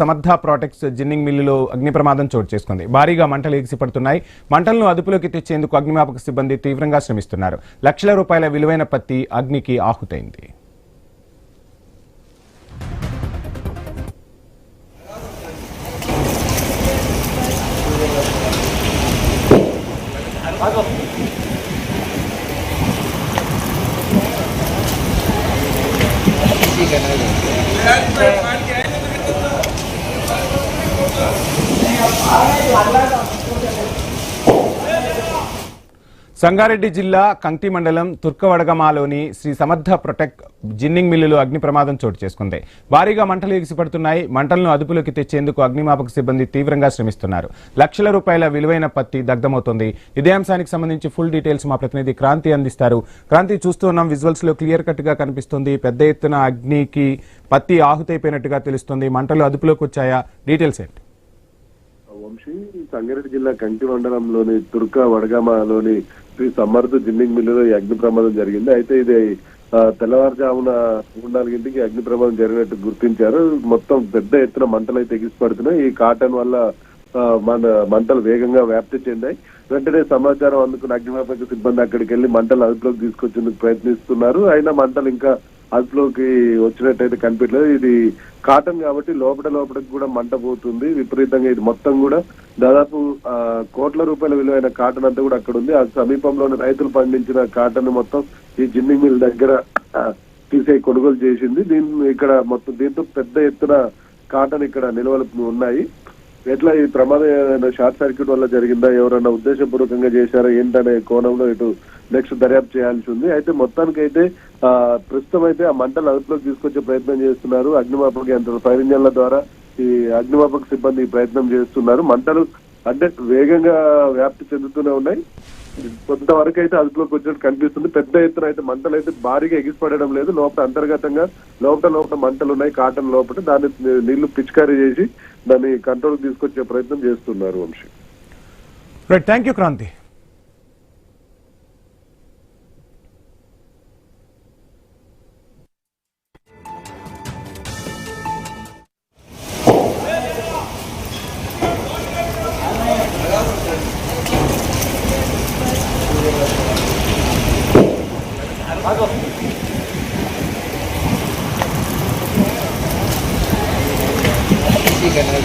సమర్థ ప్రాటెక్ట్స్ జిన్నింగ్ మిల్లులో అగ్ని ప్రమాదం చోటు చేసుకుంది. భారీగా మంటలు ఎగిసిపడుతున్నాయి. మంటలను అదుపులోకి తెచ్చేందుకు అగ్నిమాపక సిబ్బంది తీవ్రంగా శ్రమిస్తున్నారు. లక్షల రూపాయల విలువైన పత్తి అగ్నికి ఆహుతైంది. సంగారెడ్డి జిల్లా కంకి మండలం తుర్కవడగమాలోని శ్రీ సమర్థ ప్రొటెక్ట్ జిన్నింగ్ మిల్లులో అగ్ని ప్రమాదం చోటు చేసుకుంది. భారీగా మంటలు ఎగిసిపడుతున్నాయి. మంటలను అదుపులోకి తెచ్చేందుకు అగ్నిమాపక సిబ్బంది తీవ్రంగా శ్రమిస్తున్నారు. లక్షల రూపాయల విలువైన పత్తి దగ్ధమవుతోంది. ఇదే అంశానికి సంబంధించి ఫుల్ డీటెయిల్స్ మా ప్రతినిధి క్రాంతి అందిస్తారు. క్రాంతి, చూస్తున్నాం, విజువల్స్ లో క్లియర్ కట్ గా కనిపిస్తుంది. పెద్ద ఎత్తున అగ్నికి పత్తి ఆహుతైపోయినట్టుగా తెలుస్తుంది. మంటలు అదుపులోకి వచ్చాయా? డీటెయిల్స్ ఏంటి? వంశీ, సంగారెడ్డి జిల్లా కంకి మండలంలోని తుర్క వడగామలోని శ్రీ సమర్థ జిన్నింగ్ మిల్లులో ఈ అగ్ని ప్రమాదం జరిగింది. అయితే ఇది తెల్లవారుజామున 3-4 అగ్ని ప్రమాదం జరిగినట్టు గుర్తించారు. మొత్తం పెద్ద ఎత్తున మంటలు అయితే ఎగిసిపడుతున్నాయి. ఈ కాటన్ వల్ల మంటలు వేగంగా వ్యాప్తి చెందాయి. వెంటనే సమాచారం అందుకున్న అగ్నిమాపక సిబ్బంది అక్కడికి వెళ్లి మంటలు అదుపులోకి తీసుకొచ్చేందుకు ప్రయత్నిస్తున్నారు. అయినా మంటలు ఇంకా అదుపులోకి వచ్చినట్టయితే కనిపించలేదు. ఇది కాటన్ కాబట్టి లోపలికి కూడా మంట పోతుంది విపరీతంగా. ఇది మొత్తం కూడా దాదాపు కోట్ల రూపాయల విలువైన కాటన్ అంతా కూడా అక్కడ ఉంది. ఆ సమీపంలోని రైతులు పండించిన కాటన్ మొత్తం ఈ జిన్నింగ్ మిల్ దగ్గర కొనుగోలు చేసింది. దీంతో పెద్ద ఎత్తున కాటన్ ఇక్కడ నిల్వలు ఉన్నాయి. ఎట్లా ఈ ప్రమాదం షార్ట్ సర్క్యూట్ వల్ల జరిగిందా, ఎవరైనా ఉద్దేశపూర్వకంగా చేశారా ఏంటనే కోణంలో ఇటు నెక్స్ట్ దర్యాప్తు చేయాల్సి ఉంది. అయితే మొత్తానికైతే ప్రస్తుతం అయితే ఆ మంటలు అదుపులోకి తీసుకొచ్చే ప్రయత్నం చేస్తున్నారు. అగ్నిమాపక యంత్రాల ఫైర్ ఇంజన్ల ద్వారా ఈ అగ్నిమాపక సిబ్బంది ప్రయత్నం చేస్తున్నారు. మంటలు అంటే వేగంగా వ్యాప్తి చెందుతూనే ఉన్నాయి. కొంతవరకు అయితే అదుపులోకి వచ్చినట్టు కనిపిస్తుంది. పెద్ద ఎత్తున అయితే మంటలు అయితే భారీగా ఎగిసిపడడం లేదు. అంతర్గతంగా లోపల మంటలు ఉన్నాయి కాటన్ లోపల. దాన్ని నీళ్లు పిచికారీ చేసి దాన్ని కంట్రోల్ తీసుకొచ్చే ప్రయత్నం చేస్తున్నారు. Vamshi, thank you Kranti. ठीक है ना।